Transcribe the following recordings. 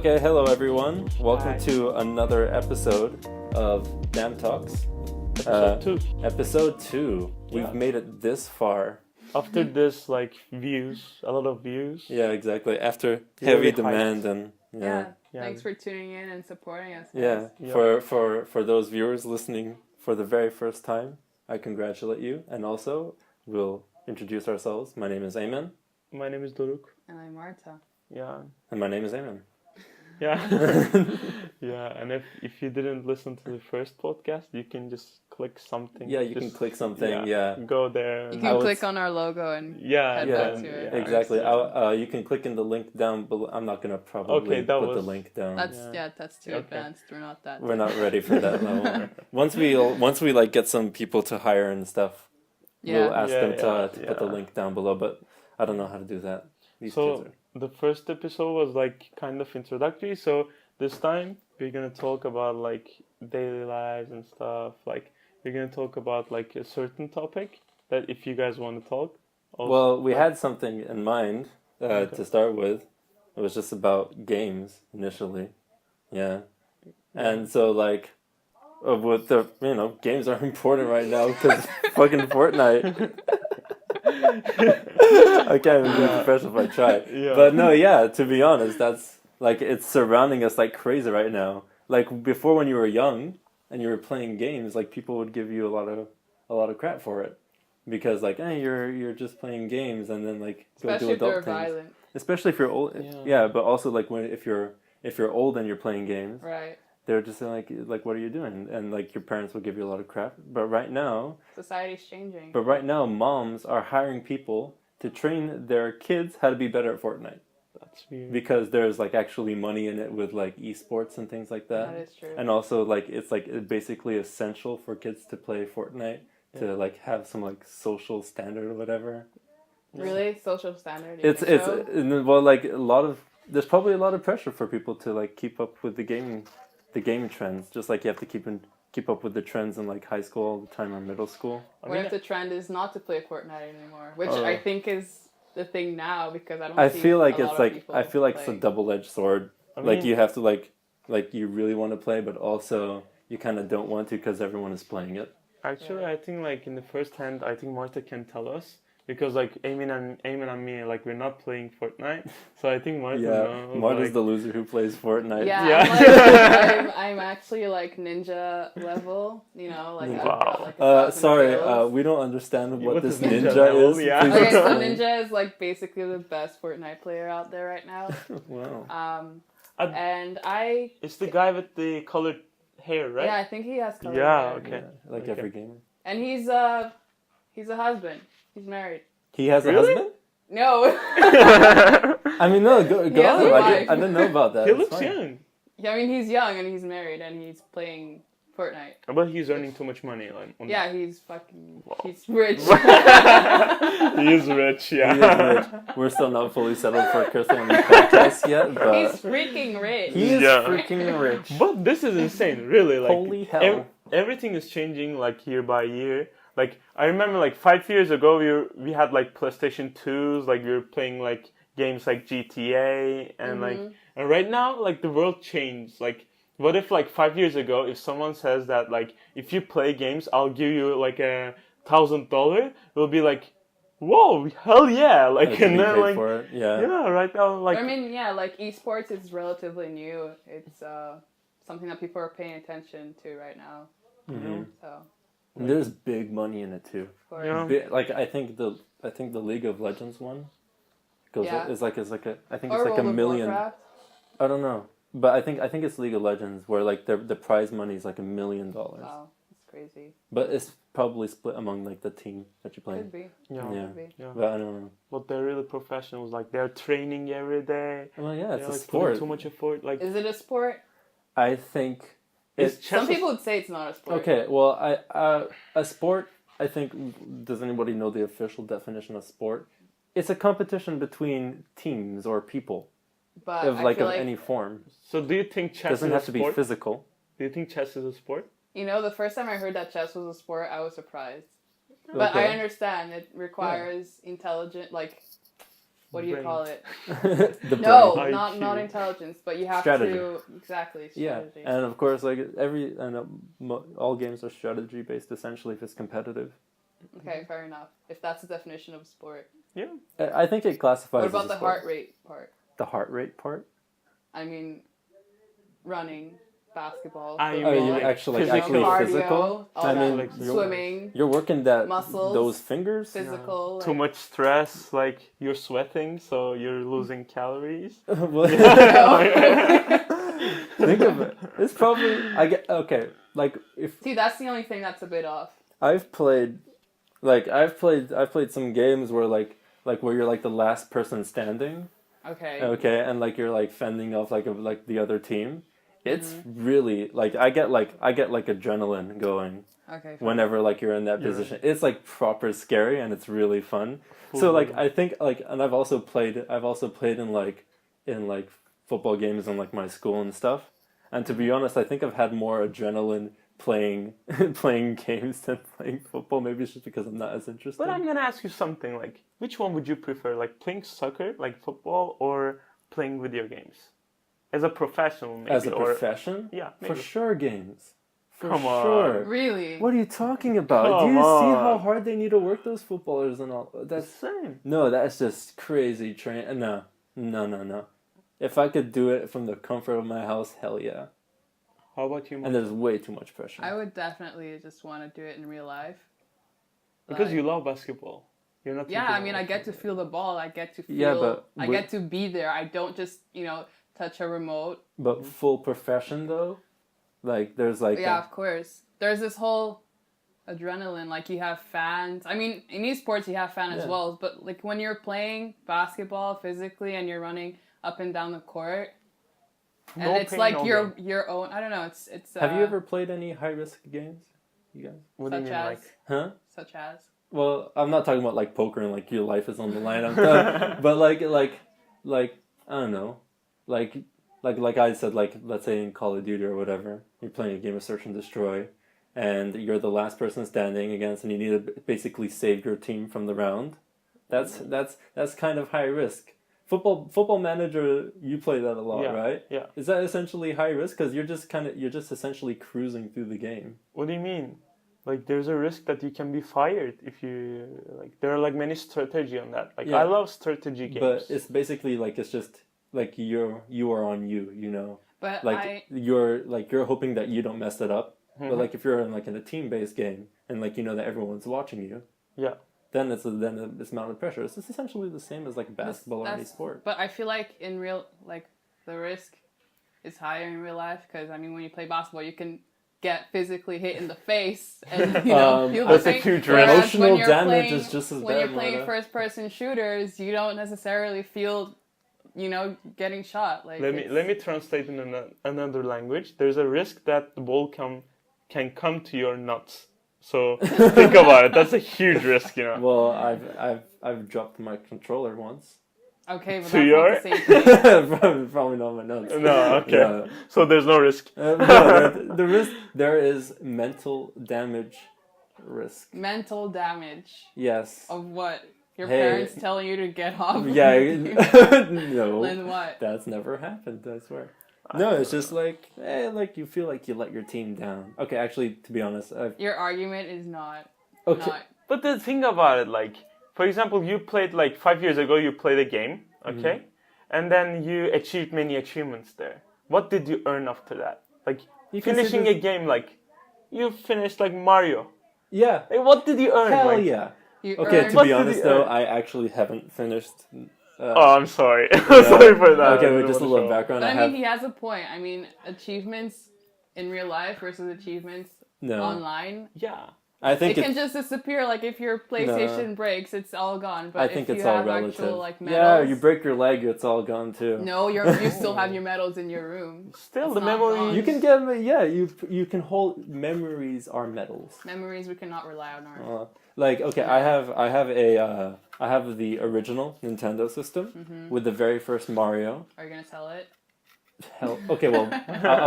Okay, hello everyone. Welcome Hi. to another episode of Damn Talks. Episode 2. Episode 2. Yeah. We've made it this far. After this, a lot of views. Yeah, exactly. After Really heavy hyped. demand and Yeah. Yeah. Thanks for tuning in and supporting us, yeah. guys. Yeah. For those viewers listening for the very first time, I congratulate you. And also, we'll introduce ourselves. My name is Ayman. My name is Doruk. And I'm Marta. Yeah. And my name is Ayman. Yeah. Yeah. And if you didn't listen to the first podcast, you can just click something. Yeah, you can click something. Yeah. Go there. You and- can click on our logo and Yeah. head Yeah, back to it. exactly. Yeah. You can click in the link down below. I'm not gonna probably Okay, that put the was- link down. That's too Okay. advanced. We're not that. We're not ready for that level. Once we like get some people to hire and stuff, we'll ask them to put the link down below. But I don't know how to do that. These So kids the first episode was kind of introductory. So this time we're gonna talk about daily lives and stuff. We're gonna talk about a certain topic that if you guys want to talk. Well, we had something in mind to start with. It was just about games initially, yeah. And so with the games are important right now because fucking Fortnite. I can't even be professional if I try. Yeah. But no, yeah, to be honest, that's it's surrounding us like crazy right now. Like before when you were young and you were playing games, people would give you a lot of crap for it. Because hey, you're just playing games and then go Especially do if they're adult things. violent. Especially if you're old. Yeah, but also if you're old and you're playing games, Right. they're just like what are you doing? And your parents will give you a lot of crap. But right now, Society's changing. moms are hiring people to train their kids how to be better at Fortnite. That's weird. Because there's actually money in it with ESports and things like that. That is true. And also it's basically essential for kids to play Fortnite to have some social standard or whatever. Really? Social standard? It's well there's probably a lot of pressure for people to keep up with the game trends. Just you have to keep up with the trends in high school all the time or middle school. What if the trend is not to play Fortnite anymore? Which I think is the thing now because I don't. I see feel like a it's lot of people I feel like it's a playing. double-edged sword. You have to you really want to play, but also you kind of don't want to because everyone is playing it. Actually, I think in the first hand, I think Marta can tell us because Eamon and me we're not playing Fortnite, so I think Marta knows. Marta's the loser who plays Fortnite. Yeah. I'm actually ninja level. Wow. Sorry, we don't understand what this is ninja ninja level? is. Yeah. Please Okay, so explain. Ninja is basically the best Fortnite player out there right now. Wow. And It's the guy with the colored hair, right? yeah, I think he has color Yeah, hair. okay. Yeah, every gamer. And he's a husband. He's married. He has a Really? husband? No. I mean, no, go He has on. a I wife. didn't know about that. He It's looks fine. young, Yeah, I mean he's young and he's married and he's playing Fortnite. but he's earning too much money. Yeah, he's fucking. Wow. He's rich. He is rich. Yeah. He is rich. We're still not fully settled for cursing on the podcast yet, but He's freaking rich. he is Yeah. freaking rich. But this is insane, really. Holy hell. Everything is changing year by year. I remember 5 years ago we had PlayStation 2s, we were playing games like GTA and and right now the world changed. What if 5 years ago if someone says that if you play games I'll give you $1,000, we'll be whoa, hell yeah, Like, and we then paid for it. Yeah. right now I mean, yeah, esports is relatively new. It's something that people are paying attention to right now. Mhm. So. And there's big money in it too. Of course. Yeah. I think the League of Legends one goes Yeah. is like I think Or it's World a of million. Warcraft. I don't know, but I think it's League of Legends where the prize money is $1 million. Wow, that's crazy. But it's probably split among the team that you're playing. Could be. Yeah. Yeah. Could be. Yeah. But I don't know. But they're really professionals. They're training every day. Well, yeah, it's They're, a putting sport. too much effort. Is it a sport? I think Is it's chess Some people would say it's not a sport. okay. Well, a sport. I think. Does anybody know the official definition of sport? It's a competition between teams or people But of I feel of any form. So do you think chess Doesn't is have a to be sport? physical. Do you think chess is a sport? the first time I heard that chess was a sport, I was surprised. But Okay. I understand it requires intelligent, what do you Brain. call it? The No, brain. not IQ. intelligence, but you have Strategy. to exactly Yeah, strategy. and of course, like all games are strategy based essentially if it's competitive. Okay, fair enough. If that's the definition of sport. Yeah. I think it classifies. What about as a the sport. heart rate part? The heart rate part? I mean, running, basketball, Ah, you football, mean you like actually physical? cardio, physical? all I that, mean, Like swimming, you're working that muscles, those fingers. physical. Too much stress, like you're sweating, so you're losing calories. Well, think of it. It's probably I get okay. Like if See, that's the only thing that's a bit off. I've played some games where like where you're like the last person standing. Okay. Okay, and like you're like fending off like the other team. It's really like I get like adrenaline going Okay. whenever like you're in that You're position. It's like proper scary and it's really fun. So like I think like and I've also played in like football games in like my school and stuff. And to be honest, I think I've had more adrenaline playing playing games than playing football. Maybe it's just because I'm not as interested. But I'm gonna ask you something. Like, which one would you prefer? Like playing soccer, like football, or playing video games? As a professional, maybe. As a or, profession? yeah, For maybe. sure games. For Come on. sure. Really? What are you talking about? Do Come you see how on. hard they need to work those footballers and all? That's Same. no, that's just crazy train. No. If I could do it from the comfort of my house, hell yeah. How about you? And Mark? there's way too much pressure. I would definitely just want to do it in real life. Because Like- you love basketball. You're not. Yeah, thinking I mean, about I get to feel the ball. I get to feel. Yeah, but I with- get to be there. I don't just touch a remote. But full profession though, like there's like Yeah, of course. There's this whole adrenaline. Like you have fans. I mean, in esports you have fans as Yeah. well. But like when you're playing basketball physically and you're running up and down the court, and No it's pain, like no your gain. your own. I don't know. It's. Have you ever played any high risk games? You guys? What do you such mean, as like? Huh? such as. Well, I'm not talking about like poker and like your life is on the line. I'm talking, but like I don't know, like I said, like let's say in Call of Duty or whatever, you're playing a game of Search and Destroy, and you're the last person standing against, and you need to basically save your team from the round. That's kind of high risk. Football Manager, you play that a lot, Yeah, right? yeah. Is that essentially high risk? Because you're just essentially cruising through the game. What do you mean? Like, there's a risk that you can be fired if you like. There are like many strategy on that. Like, Yeah. I love strategy games. But it's basically like it's just like you are on you, you know. But Like you're hoping that you don't mess it up. Mhm. But like if you're in a team-based game and like you know that everyone's watching you, Yeah. then it's amount of pressure. It's essentially the same as like basketball or any that's- sport. But I feel like in real, like the risk is higher in real life because I mean when you play basketball you can get physically hit in the face and feel the That's a pain. huge risk. Whereas when Emotional you're damage playing- is just as when bad. you're playing Lana. first-person shooters, you don't necessarily feel, getting shot. Like Let me translate in another language. There's a risk that the ball can come to your nuts. So think about it. That's a huge risk, you know. Well, I've dropped my controller once. Okay, but To that's your- not the same thing. Probably not my notes. No, okay. Yeah. So there's no risk. No, the risk there is mental damage risk. Mental damage Yes. of what? Your Hey. parents telling you to get off? Yeah. No. Then what? That's never happened, I swear. No, it's just like, like you feel like you let your team down. Okay, actually, to be honest, Your argument is not. okay. Not, But the thing about it, like, for example, you played like 5 years ago. You played a game, okay, and then you achieved many achievements there. What did you earn after that? Like You can finishing say a game, like you finished like Mario. Yeah. Like, what did you earn? Hell like, yeah. you Okay, earn- to What be did honest you though, earn? I actually haven't finished. Oh, I'm sorry. Sorry for that. Okay, I wait, didn't just a wanna little show. background. But I I have mean, he has a point. I mean, achievements in real life versus achievements no. online. Yeah. I think It can just disappear. Like if your PlayStation breaks, it's all gone. But I think if it's you all have relative. actual like medals, Yeah, you break your leg, it's all gone too. no, you still have your medals in your room. Still, It's the not memory. gone. You can get you can hold memories are medals. Memories we cannot rely on. Our Like okay, I have the original Nintendo system with the very first Mario. Are you gonna sell it? Hell, okay, well,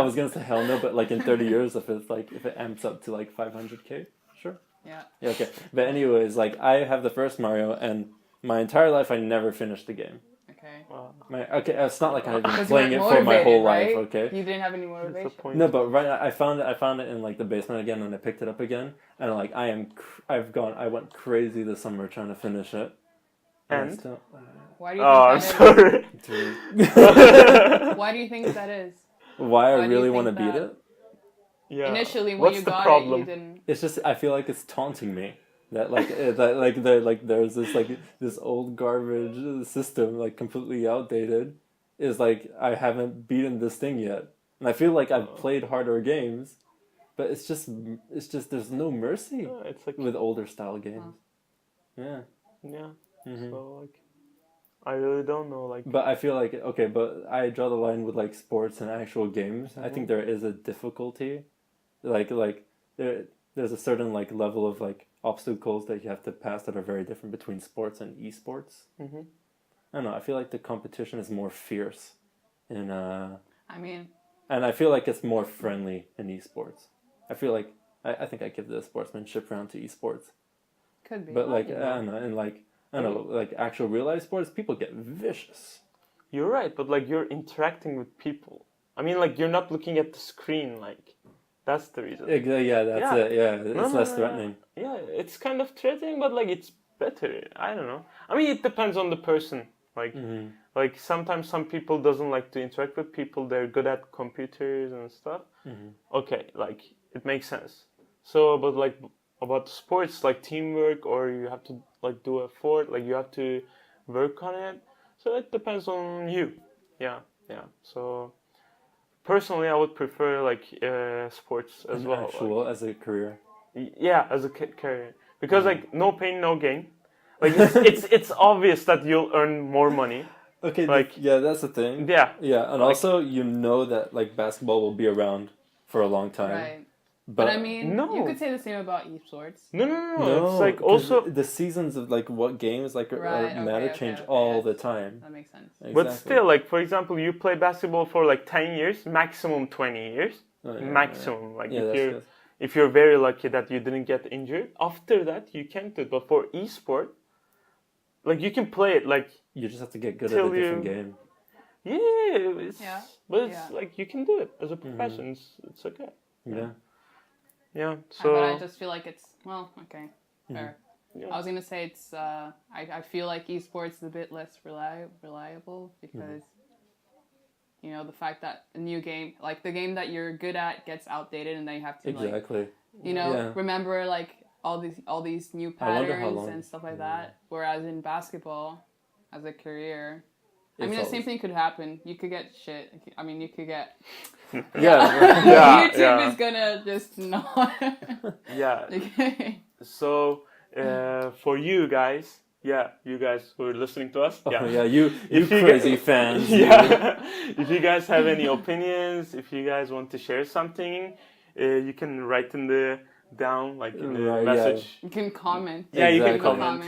I was gonna say hell no, but like in 30 years, if it amps up to like 500k, sure. Yeah. Yeah, okay. But anyways, like I have the first Mario, and My entire life, I never finished the game. Okay. Okay, it's not like I've been Because playing you it weren't for my whole motivated, life. right? Okay. You didn't have any motivation. No, but I found it in like the basement again, and I picked it up again, and like I went crazy this summer trying to finish it. And? I still, Why do you think I'm that sorry. is? Why do you think that is? why I Why do you really want to think beat that? it? Yeah. Initially, when What's you the got problem? it, you didn't. It's just I feel like it's taunting me. That there's this old garbage system like completely outdated. Is like I haven't beaten this thing yet, and I feel like I've played harder games, but it's just there's no mercy It's like with older style games. Yeah. yeah. Mm-hmm. So like, I really don't know. Like, But I feel like okay, but I draw the line with like sports and actual games. I think there is a difficulty, like there's a certain like level of like obstacles that you have to pass that are very different between sports and esports. I don't know. I feel like the competition is more fierce, in I mean, and I feel like it's more friendly in esports. I feel like I think I give the sportsmanship round to esports. could be. But like I don't know, and like I don't know, like actual real life sports, people get vicious. you're right, but like you're interacting with people. I mean, like you're not looking at the screen. Like, that's the reason. Yeah, that's it. Yeah, it's less threatening. Yeah, it's kind of threatening, but like it's better. I don't know. I mean, it depends on the person. Like, like sometimes some people doesn't like to interact with people. They're good at computers and stuff. Okay, like it makes sense. So, but like about sports, like teamwork, or you have to like do a fort, like you have to work on it. So it depends on you. Yeah. So personally, I would prefer like sports as well. Actual Like, as a career. yeah, as a career, because like no pain, no gain. Like it's obvious that you'll earn more money. Okay, like yeah, that's the thing. Yeah, and like, also you know that like basketball will be around for a long time. Right. But I mean, you could say the same about esports. No. It's like also the seasons of like what games like matter change all the time. That makes sense. Exactly. But still, like for example, you play basketball for like 10 years, maximum 20 years, maximum. Like if you're very lucky that you didn't get injured, after that you can't do it. But for esport, like you can play it like you just have to get good at a different game. But it's like you can do it as a profession. It's okay. Yeah. So. But I just feel like it's okay. Fair. Yeah. I was gonna say it's. I feel like esports is a bit less reliable because. You know, the fact that a new game, like the game that you're good at, gets outdated, and then you have to remember like all these new patterns and stuff like that. Whereas in basketball, as a career, I mean the same thing could happen. You could get shit. I mean, you could get YouTube is gonna just not. Okay. So for you guys. Yeah, you guys who are listening to us. You crazy fans. If you guys have any opinions, if you guys want to share something, you can write in the message. You can comment. Yeah, you can comment.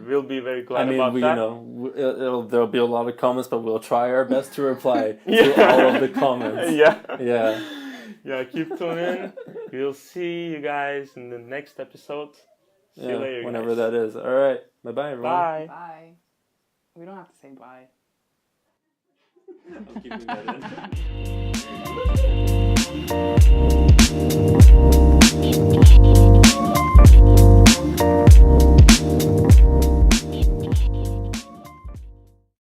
We'll be very glad about that. There'll be a lot of comments, but we'll try our best to reply to all of the comments. Keep tuning in. We'll see you guys in the next episode. See you later, whenever that is. All right. Bye-bye, everyone. Bye. We don't have to say bye. I'm keeping that in.